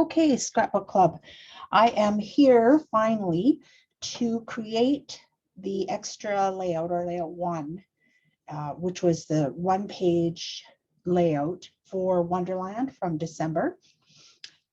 Okay, Scrapbook Club. I am here finally to create the extra layout or layout one, which was the one-page layout for Wonderland from December.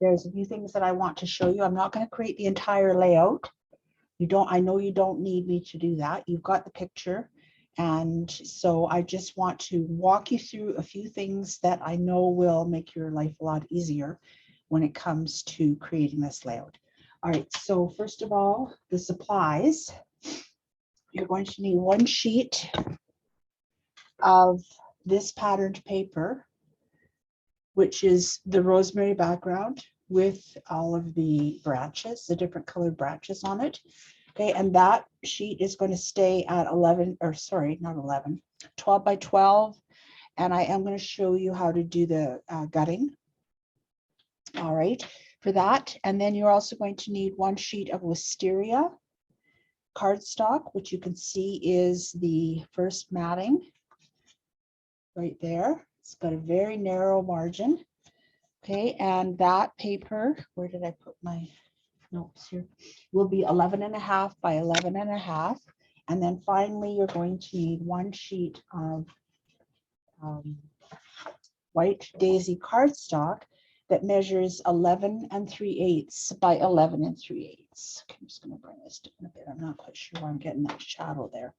There's a few things that I want to show you. I'm not going to create the entire layout. I know you don't need me to do that. You've got the picture. And so I just want to walk you through a few things that I know will make your life a lot easier when it comes to creating this layout. All right, so first of all, the supplies. You're going to need one sheet of this patterned paper, which is the rosemary background with all of the branches, the different colored branches on it. Okay, and that sheet is going to stay at 12 by 12. And I am going to show you how to do the gutting. All right, for that. And then you're also going to need one sheet of wisteria cardstock, which you can see is the first matting right there. It's got a very narrow margin. Okay, and that paper, where did I put my notes here, will be 11.5 by 11.5. And then finally, you're going to need one sheet of white daisy cardstock that measures 11 3/8 by 11 3/8. Okay, I'm just going to bring this down a bit. I'm not quite sure why I'm getting that shadow there.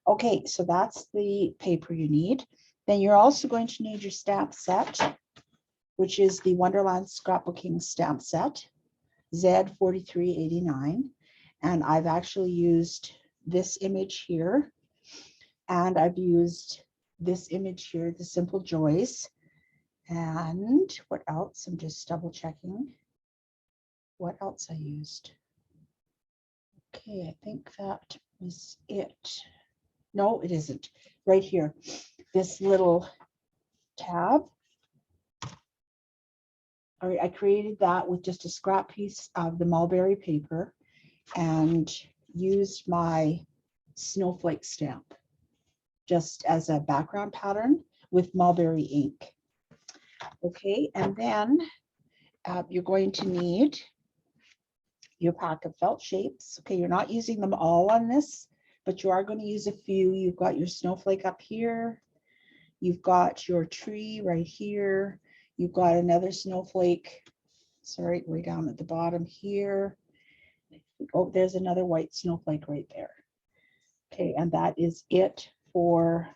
Okay, so that's the paper you need. Then you're also going to need your stamp set, which is the Wonderland Scrapbooking stamp set, Z4389. And I've actually used this image here, and I've used this image here, the Simple Joys. And what else? I'm just double checking what else I used. Okay, I think that was it. No, it isn't. Right here, this little tab. All right, I created that with just a scrap piece of the mulberry paper and used my snowflake stamp just as a background pattern with mulberry ink. Okay, and then you're going to need your pack of felt shapes. Okay, you're not using them all on this, but you are going to use a few. You've got your snowflake up here. You've got your tree right here. You've got another snowflake, sorry, way down at the bottom here. Oh, there's another white snowflake right there. Okay, and that is it for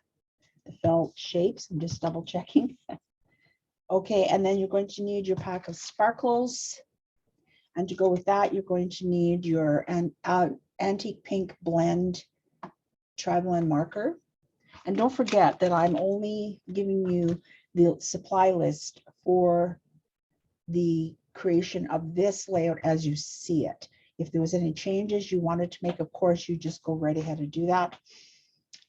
the felt shapes. I'm just double checking. Okay, and then you're going to need your pack of sparkles. And to go with that, you're going to need your antique pink blend traveling marker. And don't forget that I'm only giving you the supply list for the creation of this layout as you see it. If there was any changes you wanted to make, of course, you just go right ahead and do that.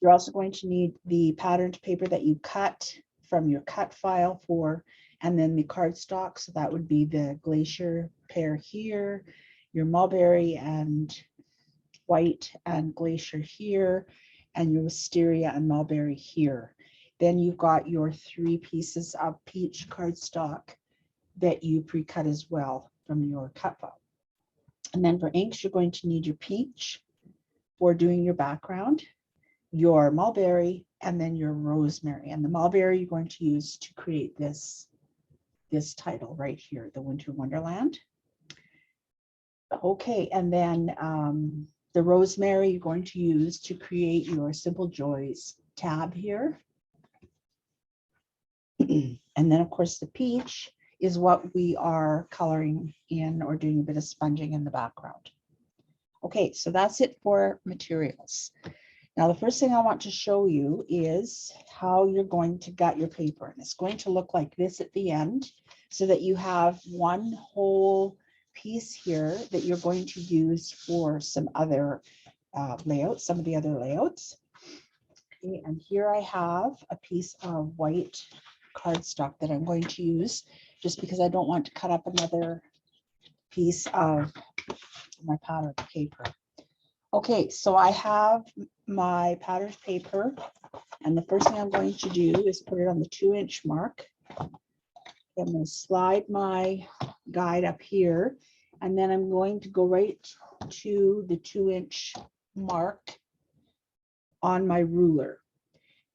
You're also going to need the patterned paper that you cut from your cut file for, and then the cardstock. So that would be the glacier pear here, your mulberry and white and glacier here, and your wisteria and mulberry here. Then you've got your 3 pieces of peach cardstock that you pre-cut as well from your cut file. And then for inks, you're going to need your peach for doing your background, your mulberry, and then your rosemary. And the mulberry you're going to use to create this title right here, the Winter Wonderland. Okay, and then the rosemary you're going to use to create your Simple Joys tab here. And then, of course, the peach is what we are coloring in or doing a bit of sponging in the background. Okay, so that's it for materials. Now, the first thing I want to show you is how you're going to gut your paper. And it's going to look like this at the end, so that you have one whole piece here that you're going to use for some other layouts, some of the other layouts. Okay, and here I have a piece of white cardstock that I'm going to use just because I don't want to cut up another piece of my patterned paper. Okay, so I have my patterned paper, and the first thing I'm going to do is put it on the 2-inch mark. I'm going to slide my guide up here, and then I'm going to go right to the 2-inch mark on my ruler.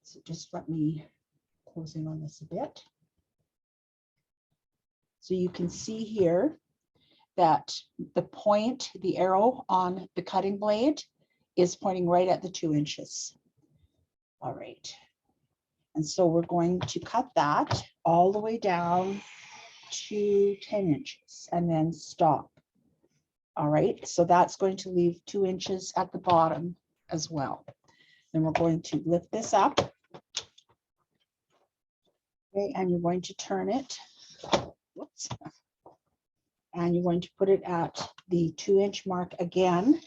So just let me close in on this a bit. So you can see here that the point, the arrow on the cutting blade is pointing right at the 2 inches. All right. And so we're going to cut that all the way down to 10 inches and then stop. All right. So that's going to leave 2 inches at the bottom as well. Then we're going to lift this up. Okay, and you're going to turn it. Whoops. And you're going to put it at the 2-inch mark again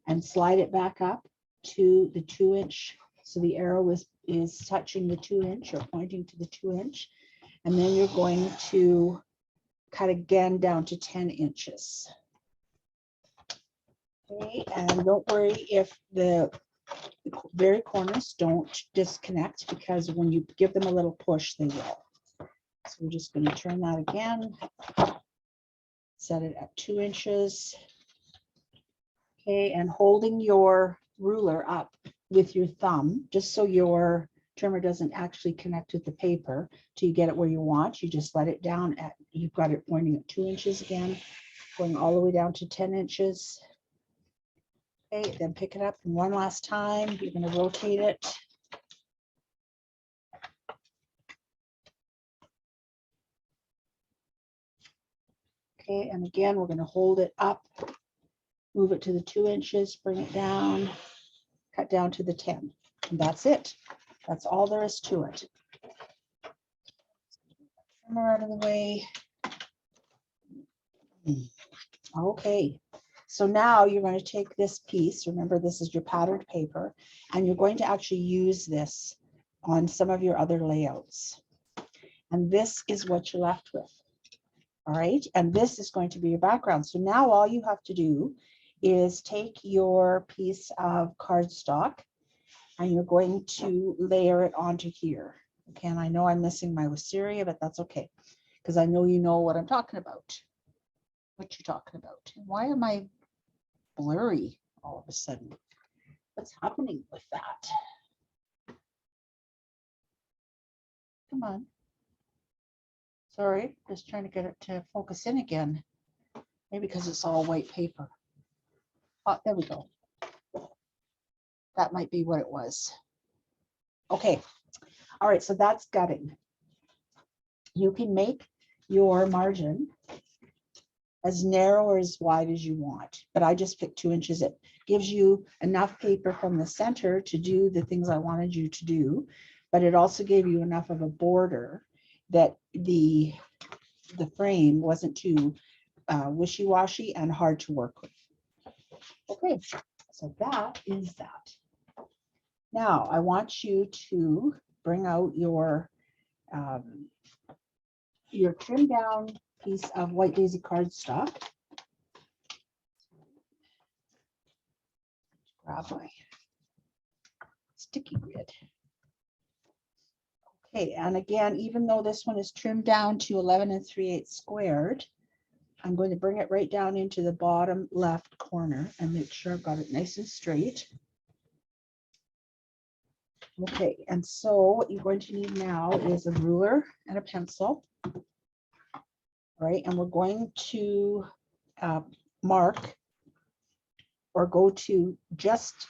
and slide it back up to the 2-inch. So the arrow is touching the 2-inch or pointing to the 2-inch. And then you're going to cut again down to 10 inches. Okay, and don't worry if the very corners don't disconnect, because when you give them a little push, they will. So we're just going to turn that again. Set it at 2 inches. Okay, and holding your ruler up with your thumb, just so your trimmer doesn't actually connect with the paper till you get it where you want. You just let it down at, you've got it pointing at 2 inches again, going all the way down to 10 inches. Okay, then pick it up one last time. You're going to rotate it. Okay, and again, we're going to hold it up, move it to the 2 inches, bring it down, cut down to the 10. And that's it. That's all there is to it. Trimmer out of the way. Okay, so now you're going to take this piece. Remember, this is your patterned paper, and you're going to actually use this on some of your other layouts. And this is what you're left with. All right, and this is going to be your background. So now all you have to do is take your piece of cardstock and you're going to layer it onto here. Okay, and I know I'm missing my wisteria, but that's okay, because I know you know what I'm talking about. What you're talking about. Why am I blurry all of a sudden? What's happening with that? Come on. Sorry, just trying to get it to focus in again. Maybe because it's all white paper. Oh, there we go. That might be what it was. Okay. All right, so that's gutting. You can make your margin as narrow or as wide as you want, but I just picked 2 inches. It gives you enough paper from the center to do the things I wanted you to do, but it also gave you enough of a border that the frame wasn't too wishy-washy and hard to work with. Okay, so that is that. Now I want you to bring out your trimmed down piece of white daisy cardstock. Grab my sticky grid. Okay, and again, even though this one is trimmed down to 11 3/8 squared, I'm going to bring it right down into the bottom left corner and make sure I've got it nice and straight. Okay, and so what you're going to need now is a ruler and a pencil. All right, and we're going to mark or go to just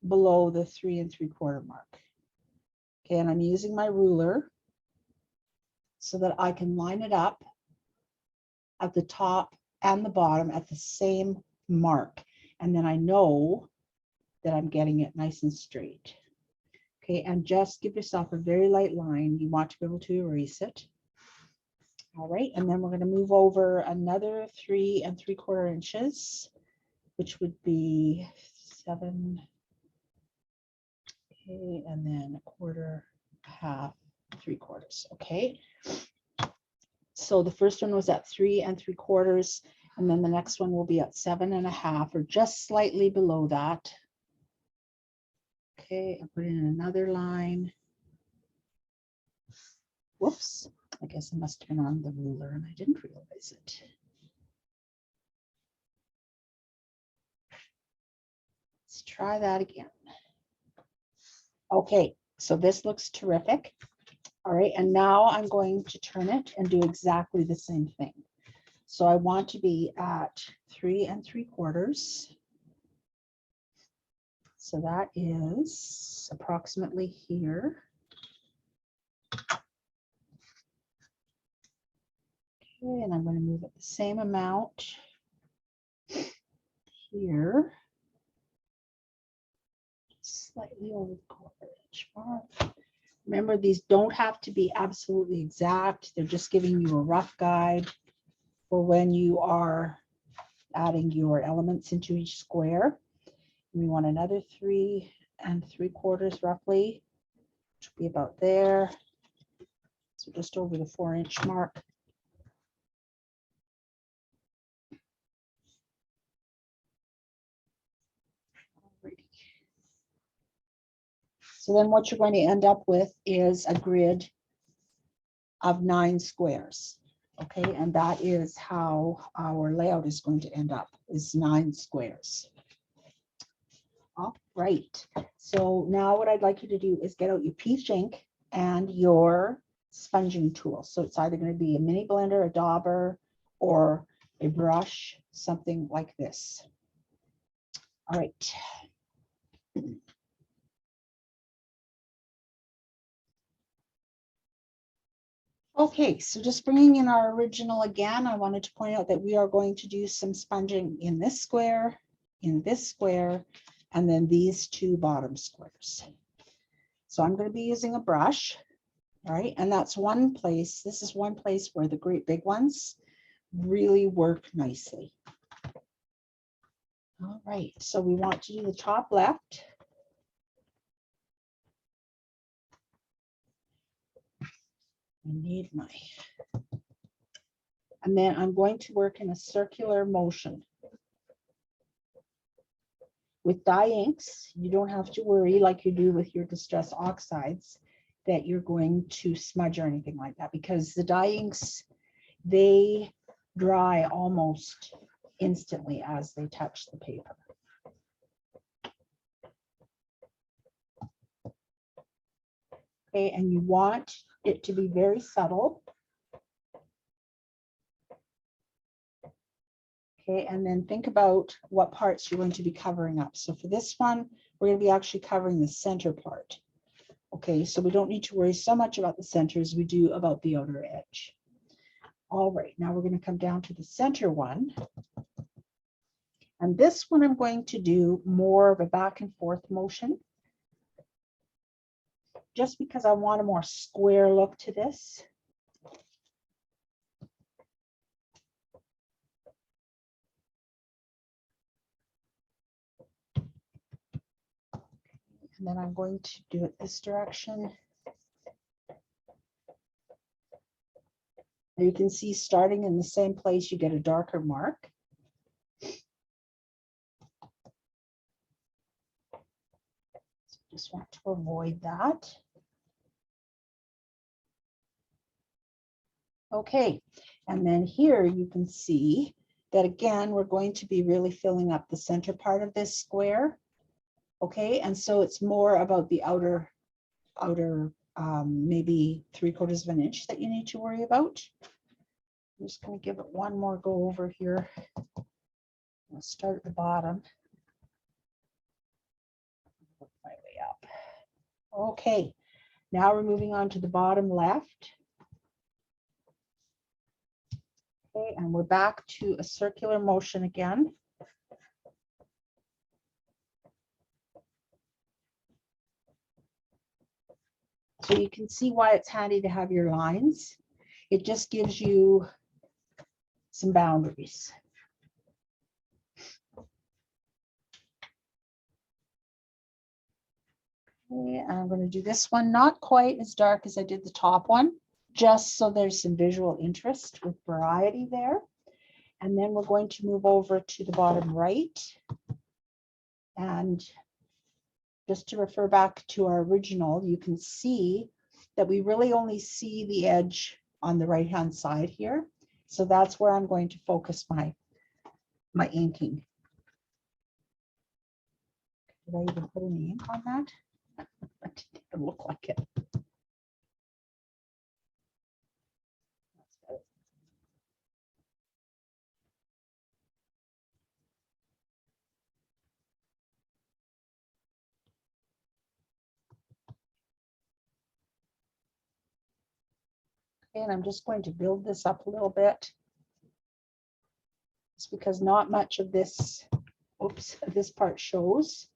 below the 3 3/4 mark. Okay, and I'm using my ruler so that I can line it up at the top and the bottom at the same mark. And then I know that I'm getting it nice and straight. Okay, and just give yourself a very light line. You want to be able to erase it. All right, and then we're going to move over another 3 3/4 inches, which would be 7. Okay, and then 1/4, 1/2, 3/4. Okay, so the first one was at 3 3/4, and then the next one will be at 7 1/2, or just slightly below that. Okay, I put in another line. Whoops, I guess I must have been on the ruler and I didn't realize it. Let's try that again. Okay, so this looks terrific. All right, and now I'm going to turn it and do exactly the same thing. So I want to be at 3 3/4. So that is approximately here. Okay, and I'm going to move it the same amount here. Slightly over the 1/4 inch mark. Remember, these don't have to be absolutely exact. They're just giving you a rough guide for when you are adding your elements into each square. We want another 3 3/4 roughly, which will be about there. So just over the 4-inch mark. So then what you're going to end up with is a grid of 9 squares. Okay, and that is how our layout is going to end up, is 9 squares. All right, so now what I'd like you to do is get out your peach ink and your sponging tool. So it's either going to be a mini blender, a dauber, or a brush, something like this. All right. Okay, so just bringing in our original again, I wanted to point out that we are going to do some sponging in this square, and then these 2 bottom squares. So I'm going to be using a brush, right? And that's one place, this is one place where the great big ones really work nicely. All right, so we want to do the top left. I need my, and then I'm going to work in a circular motion. With dye inks, you don't have to worry like you do with your distress oxides that you're going to smudge or anything like that, because the dye inks, they dry almost instantly as they touch the paper. Okay, and you want it to be very subtle. Okay, and then think about what parts you're going to be covering up. So for this one, we're going to be actually covering the center part. Okay, so we don't need to worry so much about the center as we do about the outer edge. All right, now we're going to come down to the center one. And this one I'm going to do more of a back and forth motion, just because I want a more square look to this. And then I'm going to do it this direction. Now you can see starting in the same place, you get a darker mark. So just want to avoid that. Okay, and then here you can see that again, we're going to be really filling up the center part of this square. Okay, and so it's more about the outer maybe 3/4 inch that you need to worry about. I'm just going to give it one more go over here. I'll start at the bottom. Work my way up. Okay, now we're moving on to the bottom left. Okay, and we're back to a circular motion again. So you can see why it's handy to have your lines. It just gives you some boundaries. Okay, I'm going to do this one not quite as dark as I did the top one, just so there's some visual interest with variety there. And then we're going to move over to the bottom right. And just to refer back to our original, you can see that we really only see the edge on the right hand side here. So that's where I'm going to focus my inking. Did I even put any ink on that? It didn't even look like it. And I'm just going to build this up a little bit. It's because not much of this, oops, this part shows.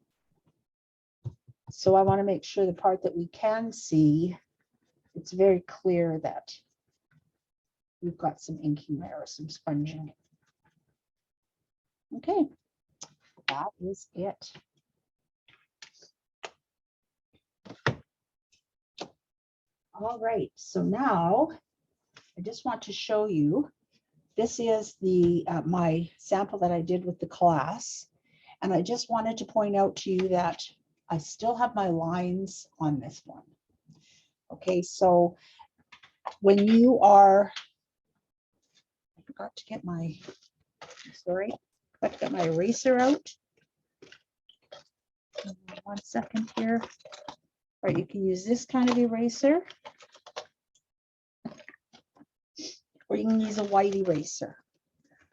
So I want to make sure the part that we can see, it's very clear that we've got some inking there or some sponging. Okay, that is it. All right, so now I just want to show you, this is the my sample that I did with the class. And I just wanted to point out to you that I still have my lines on this one. Okay, so when you are, I forgot to get my, sorry, I forgot to get my eraser out. 1 second here. All right, you can use this kind of eraser, or you can use a white eraser.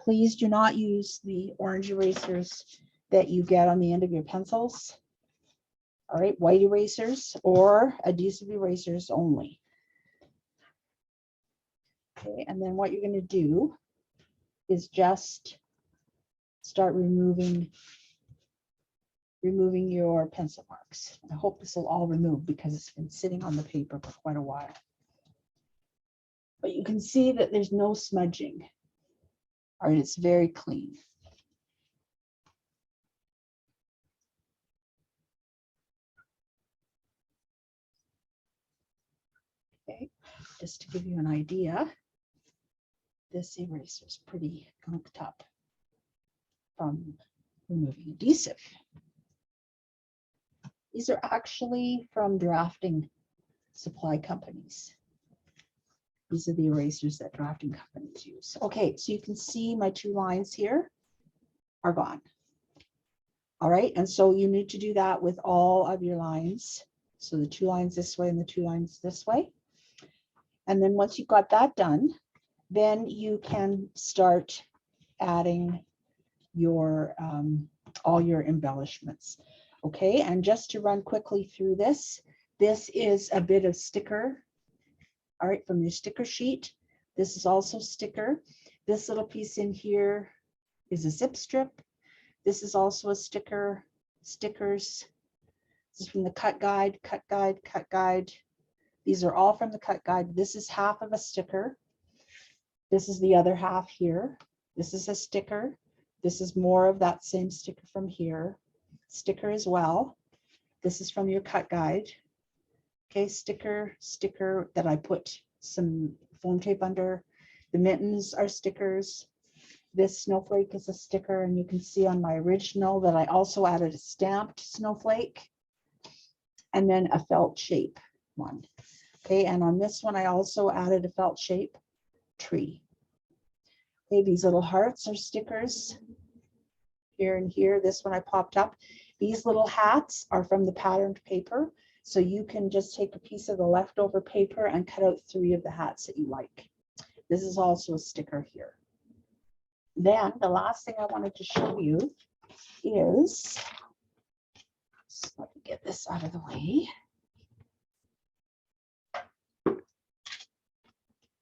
Please do not use the orange erasers that you get on the end of your pencils. All right, white erasers or adhesive erasers only. Okay, and then what you're going to do is just start removing your pencil marks. I hope this will all remove because it's been sitting on the paper for quite a while. But you can see that there's no smudging. All right, it's very clean. Okay, just to give you an idea, this eraser is pretty gunked up from removing adhesive. These are actually from drafting supply companies. These are the erasers that drafting companies use. Okay, so you can see my 2 lines here are gone. All right, and so you need to do that with all of your lines. So the 2 lines this way and the 2 lines this way. And then once you've got that done, then you can start adding your all your embellishments. Okay, and just to run quickly through this, this is a bit of sticker. All right, from your sticker sheet. This is also sticker. This little piece in here is a zip strip. This is also a sticker, stickers. This is from the cut guide, cut guide, cut guide. These are all from the cut guide. This is half of a sticker. This is the other half here. This is a sticker. This is more of that same sticker from here. Sticker as well. This is from your cut guide. Okay, sticker, sticker that I put some foam tape under. The mittens are stickers. This snowflake is a sticker, and you can see on my original that I also added a stamped snowflake and then a felt shape one. Okay, and on this one I also added a felt shape tree. Okay, these little hearts are stickers here and here. This one I popped up. These little hats are from the patterned paper. So you can just take a piece of the leftover paper and cut out 3 of the hats that you like. This is also a sticker here. Then the last thing I wanted to show you is, so let me get this out of the way,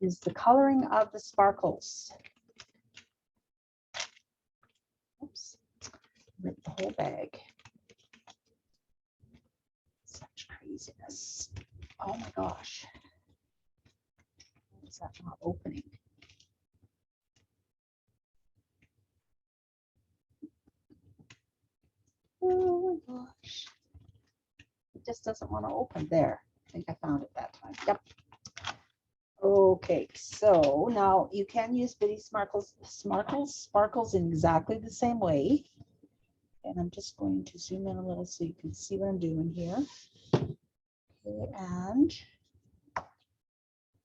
is the coloring of the sparkles. Oops, rip the whole bag. Such craziness. Oh my gosh. Why is that not opening? Oh my gosh. It just doesn't want to open there. I think I found it that time. Yep. Okay, so now you can use Bitty Sparkles in exactly the same way. And I'm just going to zoom in a little so you can see what I'm doing here. Okay, and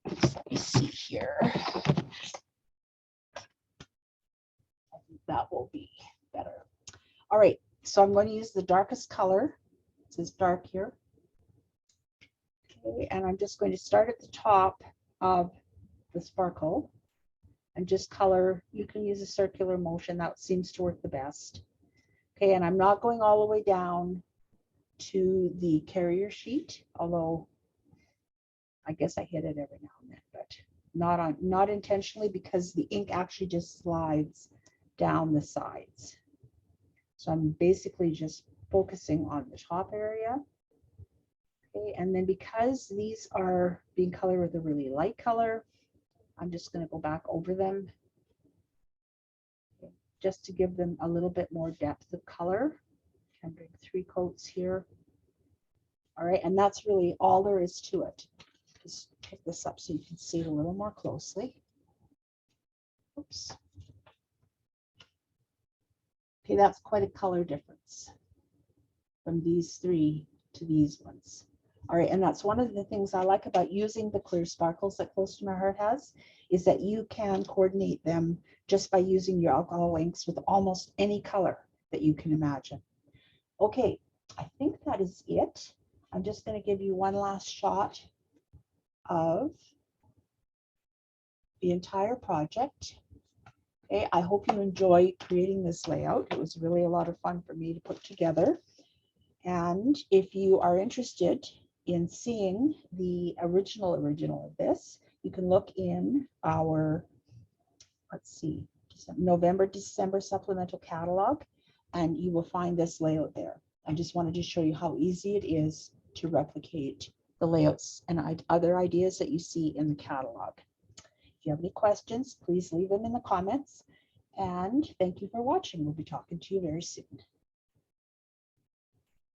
Let me see here. I think that will be better. All right, so I'm going to use the darkest color. It says dark here. Okay, and I'm just going to start at the top of the sparkle and just color. You can use a circular motion, that seems to work the best. Okay, and I'm not going all the way down to the carrier sheet, although I guess I hit it every now and then, but not intentionally, because the ink actually just slides down the sides. So I'm basically just focusing on the top area. Okay, and then because these are being colored with a really light color, I'm just going to go back over them just to give them a little bit more depth of color. I'm doing 3 coats here. All right, and that's really all there is to it. Just pick this up so you can see it a little more closely. Oops. Okay, that's quite a color difference from these 3 to these ones. All right, and that's one of the things I like about using the clear sparkles that Close to My Heart has, is that you can coordinate them just by using your alcohol inks with almost any color that you can imagine. Okay, I think that is it. I'm just going to give you one last shot of the entire project. Okay, I hope you enjoy creating this layout. It was really a lot of fun for me to put together. And if you are interested in seeing the original of this, you can look in our, let's see, November, December supplemental catalog, and you will find this layout there. I just wanted to show you how easy it is to replicate the layouts and other ideas that you see in the catalog. If you have any questions, please leave them in the comments. And thank you for watching. We'll be talking to you very soon.